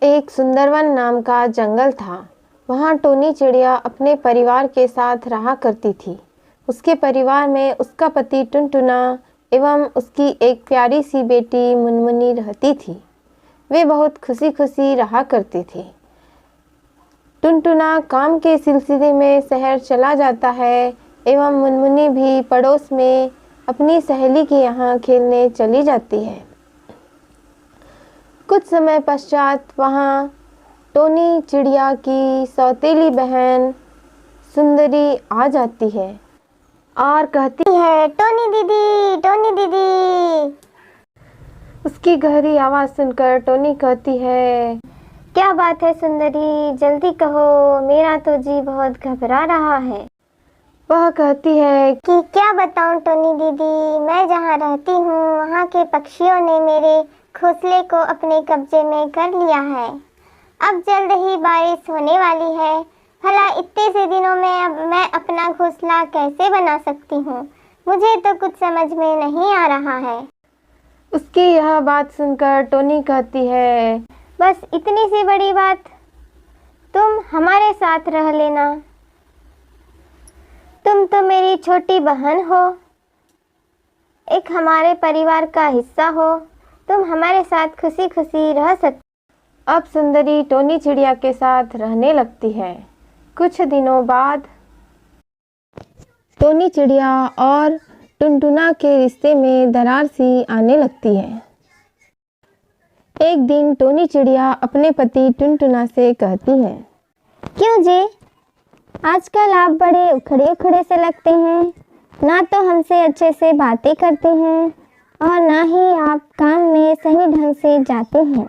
एक सुंदरवन नाम का जंगल था। वहाँ टोनी चिड़िया अपने परिवार के साथ रहा करती थी। उसके परिवार में उसका पति टुनटुना एवं उसकी एक प्यारी सी बेटी मुनमुनी रहती थी। वे बहुत खुशी खुशी रहा करती थी। टुनटुना काम के सिलसिले में शहर चला जाता है एवं मुनमुनी भी पड़ोस में अपनी सहेली के यहाँ खेलने चली जाती है। कुछ समय पश्चात वहाँ टोनी चिड़िया की सौतेली बहन सुंदरी आ जाती है और कहती है, टोनी दीदी, टोनी दीदी। उसकी गहरी आवाज़ सुनकर टोनी कहती है, क्या बात है सुंदरी, जल्दी कहो, मेरा तो जी बहुत घबरा रहा है। वह कहती है कि क्या बताऊं टोनी दीदी, मैं जहाँ रहती हूँ वहाँ के पक्षियों ने मेरे घोंसले को अपने कब्जे में कर लिया है। अब जल्द ही बारिश होने वाली है। भला इतने से दिनों में अब मैं अपना घोंसला कैसे बना सकती हूँ? मुझे तो कुछ समझ में नहीं आ रहा है। उसकी यह बात सुनकर टोनी कहती है, बस इतनी सी बड़ी बात, तुम हमारे साथ रह लेना। तुम तो मेरी छोटी बहन हो, एक हमारे परिवार का हिस्सा हो। तुम हमारे साथ खुशी खुशी रह सकते। अब सुंदरी टोनी चिड़िया के साथ रहने लगती है। कुछ दिनों बाद टोनी चिड़िया और टुनटुना के रिश्ते में दरार सी आने लगती है। एक दिन टोनी चिड़िया अपने पति टुनटुना से कहती है, क्यों जी, आजकल आप बड़े उखड़े उखड़े से लगते हैं। ना तो हमसे अच्छे से बातें करते हैं और ना ही आप काम में सही ढंग से जाते हैं।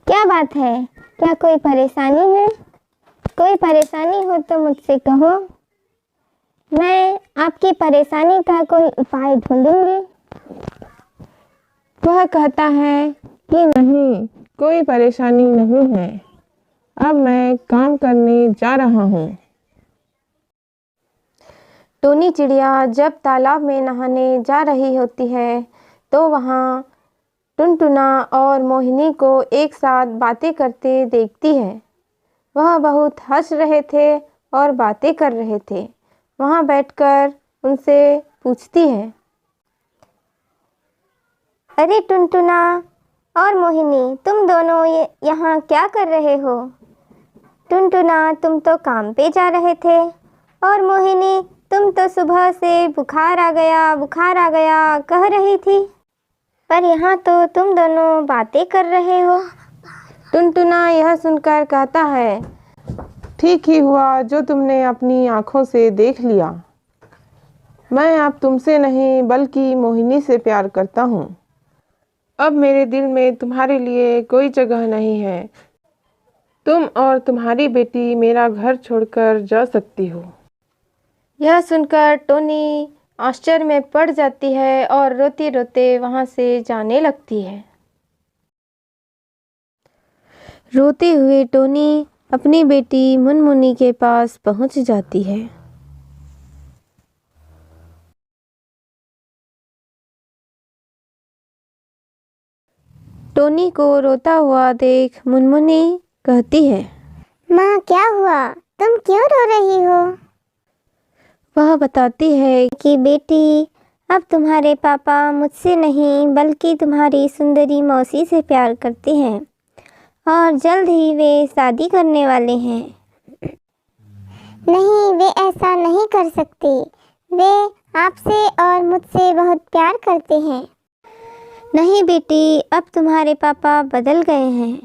क्या बात है? क्या कोई परेशानी है? कोई परेशानी हो तो मुझसे कहो, मैं आपकी परेशानी का कोई उपाय ढूंढूंगी। वह कहता है कि नहीं, कोई परेशानी नहीं है। अब मैं काम करने जा रहा हूँ। टोनी चिड़िया जब तालाब में नहाने जा रही होती है तो वहाँ टुनटुना और मोहिनी को एक साथ बातें करते देखती है। वह बहुत हंस रहे थे और बातें कर रहे थे। वहाँ बैठकर उनसे पूछती है, अरे टुनटुना और मोहिनी, तुम दोनों यहाँ क्या कर रहे हो? टुनटुना, तुम तो काम पे जा रहे थे और मोहिनी, तुम तो सुबह से बुखार आ गया कह रही थी, पर यहाँ तो तुम दोनों बातें कर रहे हो। टुनटुना यह सुनकर कहता है, ठीक ही हुआ जो तुमने अपनी आँखों से देख लिया। मैं अब तुमसे नहीं बल्कि मोहिनी से प्यार करता हूँ। अब मेरे दिल में तुम्हारे लिए कोई जगह नहीं है। तुम और तुम्हारी बेटी मेरा घर छोड़कर जा सकती हो। यह सुनकर टोनी आश्चर्य में पड़ जाती है और रोते रोते वहाँ से जाने लगती है। रोते हुए टोनी अपनी बेटी मुनमुनी के पास पहुँच जाती है। टोनी को रोता हुआ देख मुनमुनी कहती है, माँ क्या हुआ, तुम क्यों रो रही हो? वह बताती है कि बेटी, अब तुम्हारे पापा मुझसे नहीं बल्कि तुम्हारी सुंदरी मौसी से प्यार करते हैं और जल्द ही वे शादी करने वाले हैं। नहीं, वे ऐसा नहीं कर सकते। वे आपसे और मुझसे बहुत प्यार करते हैं। नहीं बेटी, अब तुम्हारे पापा बदल गए हैं।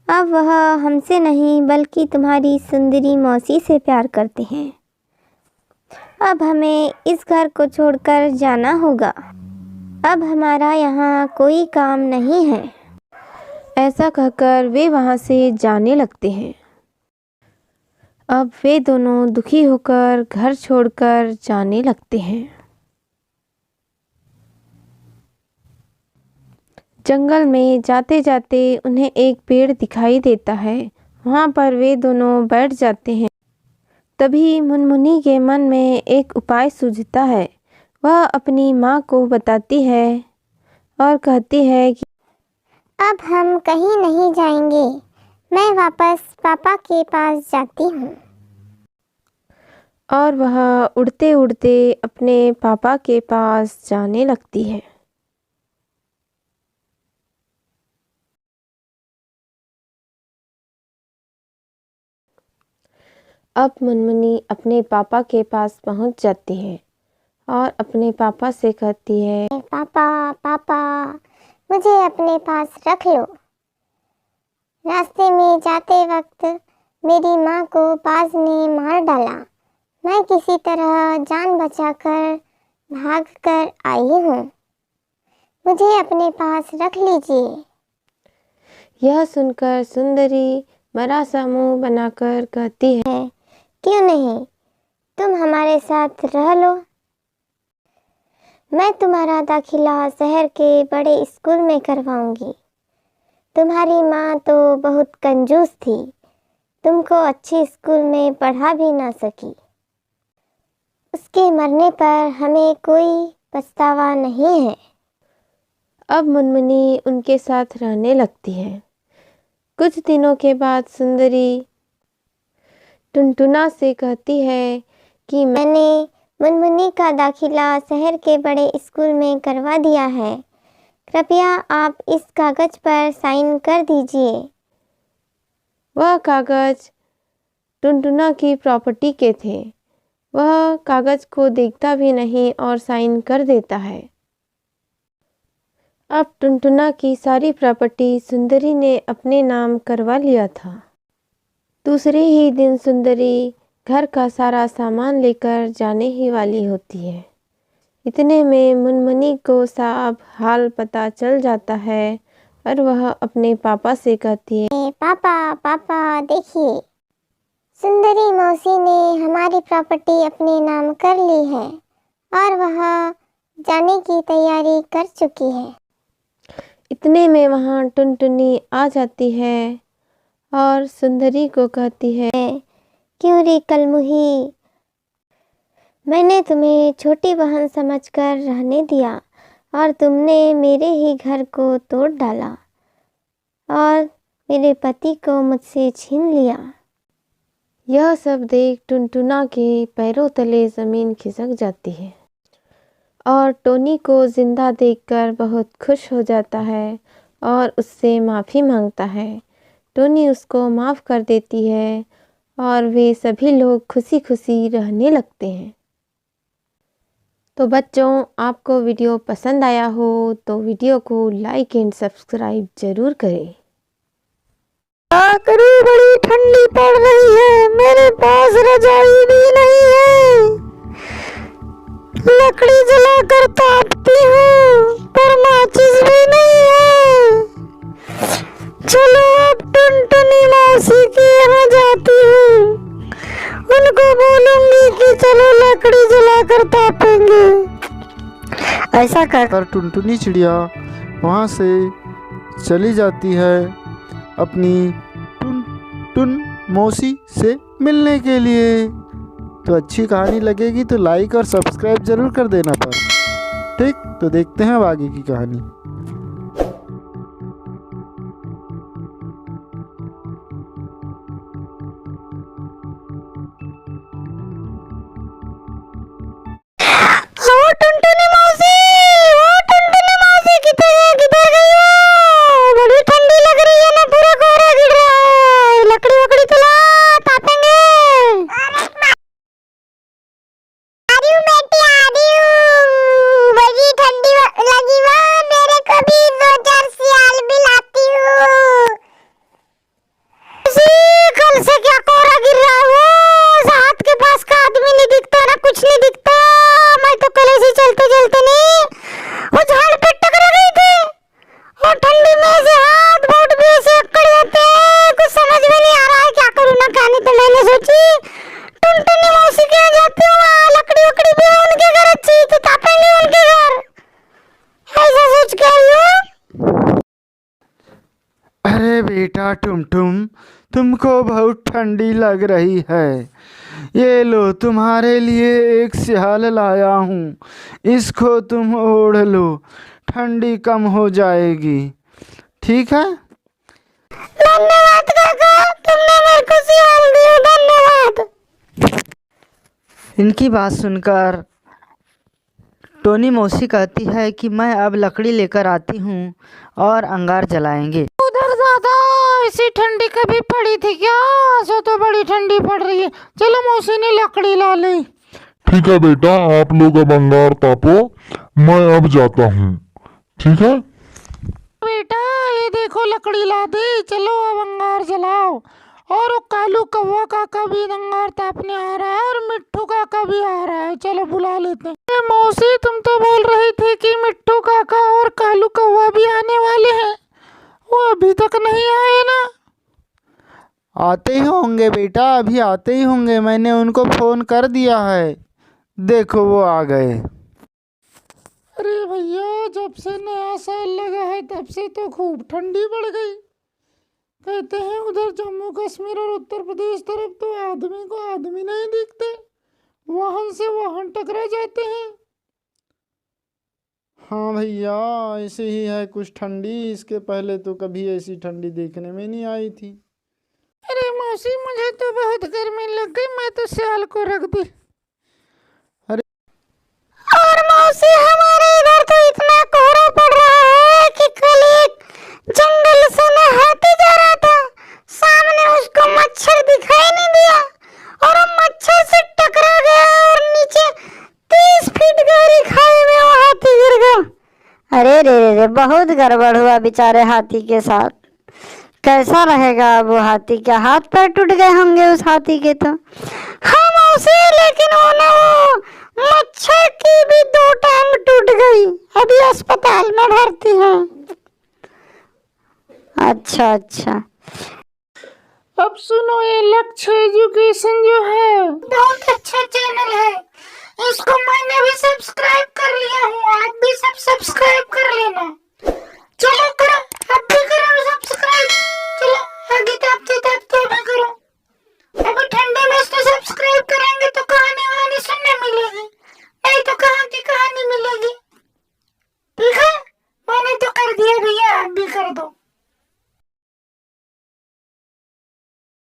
अब वह हमसे नहीं बल्कि तुम्हारी सुंदरी मौसी से प्यार करते हैं। अब हमें इस घर को छोड़कर जाना होगा। अब हमारा यहाँ कोई काम नहीं है। ऐसा कहकर वे वहाँ से जाने लगते हैं। अब वे दोनों दुखी होकर घर छोड़कर जाने लगते हैं। जंगल में जाते जाते उन्हें एक पेड़ दिखाई देता है। वहाँ पर वे दोनों बैठ जाते हैं। तभी मुनमुनी के मन में एक उपाय सूझता है। वह अपनी माँ को बताती है और कहती है कि अब हम कहीं नहीं जाएंगे। मैं वापस पापा के पास जाती हूँ। और वह उड़ते उड़ते अपने पापा के पास जाने लगती है। अब मुनमुनी अपने पापा के पास पहुंच जाती है और अपने पापा से कहती है, पापा पापा, मुझे अपने पास रख लो। रास्ते में जाते वक्त मेरी माँ को बाज ने मार डाला। मैं किसी तरह जान बचाकर भाग कर आई हूँ। मुझे अपने पास रख लीजिए। यह सुनकर सुंदरी मरा सा मुंह बनाकर कहती है, क्यों नहीं, तुम हमारे साथ रह लो। मैं तुम्हारा दाखिला शहर के बड़े स्कूल में करवाऊंगी। तुम्हारी माँ तो बहुत कंजूस थी, तुमको अच्छी स्कूल में पढ़ा भी ना सकी। उसके मरने पर हमें कोई पछतावा नहीं है। अब मुनमुनी उनके साथ रहने लगती है। कुछ दिनों के बाद सुंदरी टुनटुना से कहती है कि मैंने मुनमुनी का दाखिला शहर के बड़े स्कूल में करवा दिया है। कृपया आप इस कागज पर साइन कर दीजिए। वह कागज टुनटुना की प्रॉपर्टी के थे। वह कागज को देखता भी नहीं और साइन कर देता है। अब टुनटुना की सारी प्रॉपर्टी सुंदरी ने अपने नाम करवा लिया था। दूसरे ही दिन सुंदरी घर का सारा सामान लेकर जाने ही वाली होती है। इतने में मुनमुनी को साहब हाल पता चल जाता है और वह अपने पापा से कहती है, पापा पापा देखिए, सुंदरी मौसी ने हमारी प्रॉपर्टी अपने नाम कर ली है और वह जाने की तैयारी कर चुकी है। इतने में वहाँ टुनटुनी आ जाती है और सुंदरी को कहती है, क्यों रे कलमुही, मैंने तुम्हें छोटी बहन समझकर रहने दिया और तुमने मेरे ही घर को तोड़ डाला और मेरे पति को मुझसे छीन लिया। यह सब देख टुनटुना के पैरों तले ज़मीन खिसक जाती है और टोनी को जिंदा देखकर बहुत खुश हो जाता है और उससे माफ़ी मांगता है। टोनी उसको माफ़ कर देती है और वे सभी लोग खुशी खुशी रहने लगते हैं। तो बच्चों, आपको वीडियो पसंद आया हो तो वीडियो को लाइक एंड सब्सक्राइब ज़रूर करें। करूं, बड़ी ठंडी पड़ रही है, मेरे पास रजाई भी नहीं है। लकड़ी जलाकर तापती हूँ पर माचिस भी नहीं है। चलो अब टुनटुनी मौसी के यहाँ जाती हूँ, उनको बोलूंगी कि चलो लकड़ी जलाकर तापेंगे। ऐसा कहकर टुनटुनी चिड़िया वहाँ से चली जाती है अपनी टुन मौसी से मिलने के लिए। तो अच्छी कहानी लगेगी तो लाइक और सब्सक्राइब जरूर कर देना पर। ठीक, तो देखते हैं अब आगे की कहानी। किधर गई हो? बड़ी ठंडी लग रही है ना, पूरा कोहरा गिर रहा है। लकड़ी वकड़ी तो ला, तापेंगे। बड़ी ठंडी लगी हुआ, मेरे को भी 2-4 सियाल भी लाती हूँ। कल से क्या कोहरा गिर रहा है? वो हाथ के पास का आदमी नहीं दिखता ना, कुछ नहीं दिखता। मैं तो कल ऐसे चलते चलते नहीं, वो झाड़ पे टकरा गई थी और ठंडी में से हाथ बहुत भी ऐसे अकड़ जाते हैं। कुछ समझ में नहीं आ रहा है क्या करूँ ना कहानी। तो मैंने सोची टुनटुनी मौसी के यहाँ जाती हूँ, लकड़ी वकड़ी भी है उनके घर, अच्छी तो तापेंगे उनके घर। ऐसा सोच के आई हूँ। अरे बेटा टुमटुम, तुमको बहुत ठंडी लग रही है, ये लो तुम्हारे लिए एक सियाल लाया हूँ, इसको तुम ओढ़ लो, ठंडी कम हो जाएगी। ठीक है। धन्यवाद काका, तुमने मेरे को सियाल दिया, धन्यवाद। इनकी बात सुनकर टोनी मौसी कहती है कि मैं अब लकड़ी लेकर आती हूँ और अंगार जलाएंगे। उधर ज्यादा ऐसी ठंडी कभी पड़ी थी क्या? सो तो बड़ी ठंडी पड़ रही है। चलो मौसी ने लकड़ी ला ली। ठीक है बेटा, आप लोग अब अंगार तापो, मैं अब जाता हूँ। ठीक है बेटा ये देखो लकड़ी ला दी, चलो अब अंगार जलाओ। और वो कालू कौवा काका भी अंगार तापने आ रहा है और मिट्ठू काका भी आ रहा है, चलो बुला लेते हैं। मौसी तुम तो बोल रही थी कि मिट्ठू काका और कालू कौवा भी आने वाले हैं, वो अभी तक नहीं आए ना? आते ही होंगे बेटा, अभी आते ही होंगे, मैंने उनको फ़ोन कर दिया है। देखो वो आ गए। अरे भैया जब से नया साल लगा है तब से तो खूब ठंडी बढ़ गई। कहते हैं उधर जम्मू कश्मीर और उत्तर प्रदेश तरफ तो आदमी को आदमी नहीं दिखते, वाहन से वाहन टकरा जाते हैं। हाँ भैया ऐसे ही है कुछ ठंडी, इसके पहले तो कभी ऐसी ठंडी देखने में नहीं आई थी। अरे मौसी मुझे तो बहुत गर्मी लग गई, मैं तो सियाल को रख दी। अरे और मौसी हमारे इधर तो इतना कोहरा पड़ रहा है कि कल एक जंगल से मैं हाथी जा रहा था, सामने उसको मच्छर दिखाई नहीं दिया और वो मच्छर से टकरा गया और नीचे 30 फीट गहरी खाई में वो हाथी गिर गया। अरे रे रे रे, बहुत गड़बड़ हुआ बेचारे हाथी के साथ। कैसा रहेगा अब वो हाथी? क्या हाथ पैर टूट गए होंगे उस हाथी के तो। हाँ मौसी, लेकिन वो ना वो मच्छर की भी 2 टांग टूट गई, अभी अस्पताल में भर्ती है। अच्छा अच्छा। अब सुनो, ये लक्ष्य एजुकेशन जो है बहुत अच्छा चैनल है, इसको मैंने भी सब्सक्राइब कर लिया हूँ, आप भी सब सब्सक्राइब कर लेना।